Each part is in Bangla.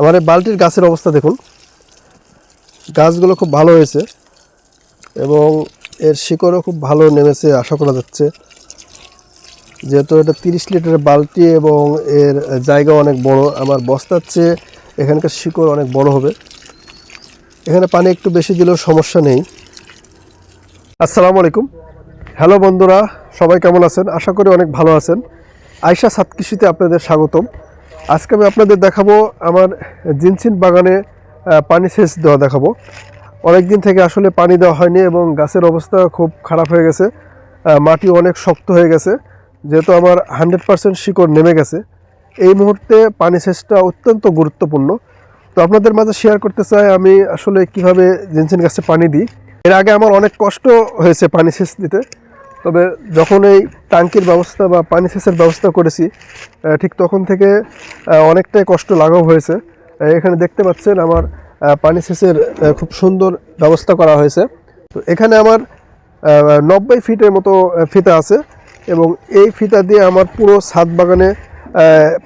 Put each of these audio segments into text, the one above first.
আমার এই বালতির গাছের অবস্থা দেখুন, গাছগুলো খুব ভালো হয়েছে এবং এর শিকড়ও খুব ভালো নেমেছে আশা করা যাচ্ছে। যেহেতু এটা 30 লিটারের বালতি এবং এর জায়গা অনেক বড়, আমার বস্তার চেয়ে এখানকার শিকড় অনেক বড় হবে। এখানে পানি একটু বেশি দিলেও সমস্যা নেই। আসসালামু আলাইকুম, হ্যালো বন্ধুরা, সবাই কেমন আছেন? আশা করি অনেক ভালো আছেন। আয়শা ছাদ কৃষিতে আপনাদের স্বাগতম। আজকে আমি আপনাদের দেখাবো আমার জিনসিন বাগানে পানি সেচ দেওয়া দেখাবো। অনেক দিন থেকে আসলে পানি দেওয়া হয়নি এবং গাছের অবস্থা খুব খারাপ হয়ে গেছে, মাটি অনেক শক্ত হয়ে গেছে। যেহেতু আমার 100% শিকড় নেমে গেছে, এই মুহূর্তে পানি সেচটা অত্যন্ত গুরুত্বপূর্ণ। তো আপনাদের মাঝে শেয়ার করতে চাই আমি আসলে কিভাবে জিনসিন গাছে পানি দিই। এর আগে আমার অনেক কষ্ট হয়েছে পানি সেচ দিতে, তবে যখন এই ট্যাঙ্কির ব্যবস্থা বা পানি সেচের ব্যবস্থা করেছি ঠিক তখন থেকে অনেকটাই কষ্ট লাঘব হয়েছে। এখানে দেখতে পাচ্ছেন আমার পানি সেচের খুব সুন্দর ব্যবস্থা করা হয়েছে। তো এখানে আমার 90 ফিটের মতো ফিতা আছে এবং এই ফিতা দিয়ে আমার পুরো ছাদ বাগানে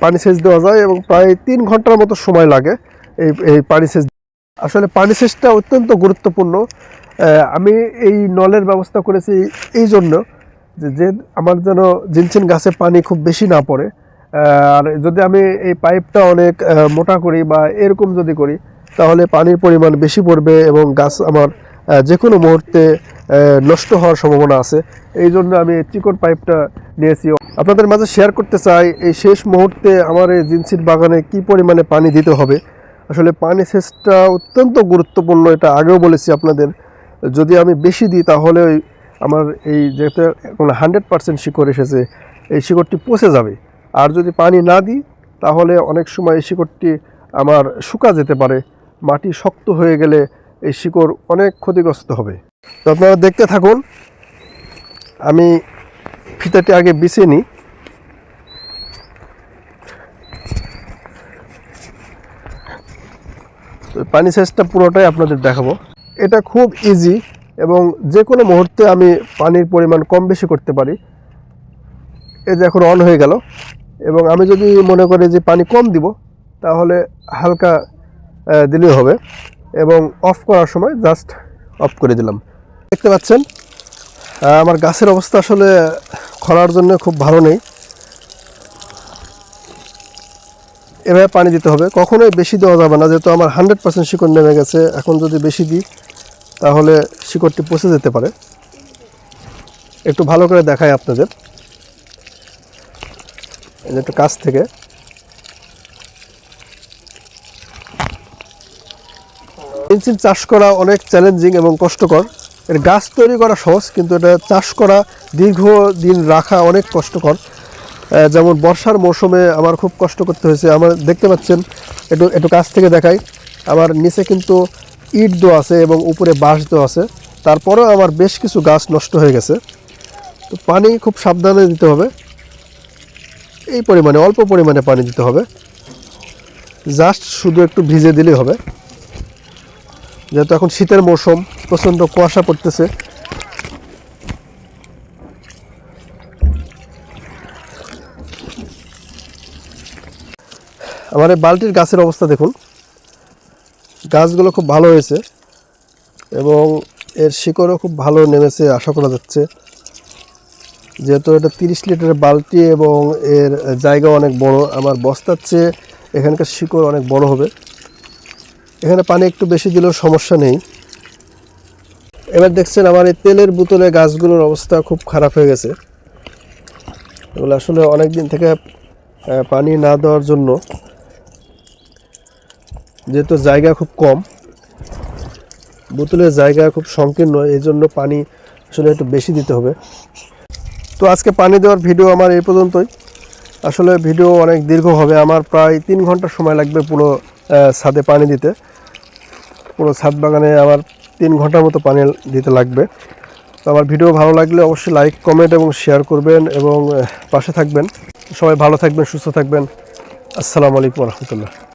পানি সেচ দেওয়া যায় এবং প্রায় 3 ঘন্টার মতো সময় লাগে এই পানি সেচ। আসলে পানি সেচটা অত্যন্ত গুরুত্বপূর্ণ। আমি এই নলের ব্যবস্থা করেছি এই জন্য যে আমার যেন জিনসিন গাছে পানি খুব বেশি না পড়ে। আর যদি আমি এই পাইপটা অনেক মোটা করি বা এরকম যদি করি তাহলে পানির পরিমাণ বেশি পড়বে এবং গাছ আমার যে কোনো মুহূর্তে নষ্ট হওয়ার সম্ভাবনা আছে। এই জন্য আমি চিকন পাইপটা নিয়েছি। আপনাদের মাঝে শেয়ার করতে চাই এই শেষ মুহূর্তে আমার এই জিনসিন বাগানে কি পরিমাণে পানি দিতে হবে। আসলে পানি সেচটা অত্যন্ত গুরুত্বপূর্ণ, এটা আগেও বলেছি আপনাদের। যদি আমি বেশি দিই তাহলে আমার এই যেটা এখন 100% শিকড় এসেছে, এই শিকড়টি পচে যাবে। আর যদি পানি না দিই তাহলে অনেক সময় এই শিকড়টি আমার শুকা যেতে পারে। মাটি শক্ত হয়ে গেলে এই শিকড় অনেক ক্ষতিগ্রস্ত হবে। তো আপনারা দেখতে থাকুন, আমি ফিতাটি আগে বিছিয়ে নিই। পানি সেচটা পুরোটাই আপনাদের দেখাবো। এটা খুব ইজি এবং যে কোনো মুহূর্তে আমি পানির পরিমাণ কম বেশি করতে পারি। এই যে এখন অন হয়ে গেল এবং আমি যদি মনে করি যে পানি কম দিব তাহলে হালকা দিলেই হবে এবং অফ করার সময় জাস্ট অফ করে দিলাম। দেখতে পাচ্ছেন আমার গাছের অবস্থা আসলে খরার জন্য খুব ভালো নেই। এভাবে পানি দিতে হবে, কখনোই বেশি দেওয়া যাবে না, যেহেতু আমার 100% শিকড় নেমে গেছে। এখন যদি বেশি দিই তাহলে শিকড়টি পচে যেতে পারে। একটু ভালো করে দেখাই আপনাদের, একটু কাছ থেকে। জিনসিন চাষ করা অনেক চ্যালেঞ্জিং এবং কষ্টকর। এর গাছ তৈরি করা সহজ, কিন্তু এটা চাষ করা দীর্ঘদিন রাখা অনেক কষ্টকর। যেমন বর্ষার মৌসুমে আমার খুব কষ্ট করতে হয়েছে। আমার দেখতে পাচ্ছেন, একটু কাছ থেকে দেখাই, আমার নিচে কিন্তু ইট দেওয়া আছে এবং উপরে বাঁশ দেওয়া আছে, তারপরেও আমার বেশ কিছু গাছ নষ্ট হয়ে গেছে। তো পানি খুব সাবধানে দিতে হবে, এই পরিমাণে অল্প পরিমাণে পানি দিতে হবে, জাস্ট শুধু একটু ভিজে দিলেই হবে। যেহেতু এখন শীতের মৌসুম, প্রচণ্ড কুয়াশা পড়তেছে। আমার এই বালতির গাছের অবস্থা দেখুন, গাছগুলো খুব ভালো হয়েছে এবং এর শিকড়ও খুব ভালো নেমেছে আশা করা যাচ্ছে। যেহেতু এটা 30 লিটারের বালতি এবং এর জায়গা অনেক বড়, আমার বস্তার চেয়ে এখানকার শিকড় অনেক বড় হবে। এখানে পানি একটু বেশি দিলেও সমস্যা নেই। এবার দেখছেন আমার এই তেলের বোতলে গাছগুলোর অবস্থা খুব খারাপ হয়ে গেছে। এগুলো আসলে অনেক দিন থেকে পানি না দেওয়ার জন্য, যেহেতু জায়গা খুব কম, বোতলের জায়গা খুব সংকীর্ণ, এই জন্য পানি আসলে একটু বেশি দিতে হবে। তো আজকে পানি দেওয়ার ভিডিও আমার এই পর্যন্তই। আসলে ভিডিও অনেক দীর্ঘ হবে, আমার প্রায় 3 ঘন্টা সময় লাগবে পুরো ছাদে পানি দিতে। পুরো ছাদ বাগানে আমার 3 ঘন্টার মতো পানি দিতে লাগবে। তো আমার ভিডিও ভালো লাগলে অবশ্যই লাইক, কমেন্ট এবং শেয়ার করবেন এবং পাশে থাকবেন। সবাই ভালো থাকবেন, সুস্থ থাকবেন। আসসালামু আলাইকুম রহমতুল্লাহ।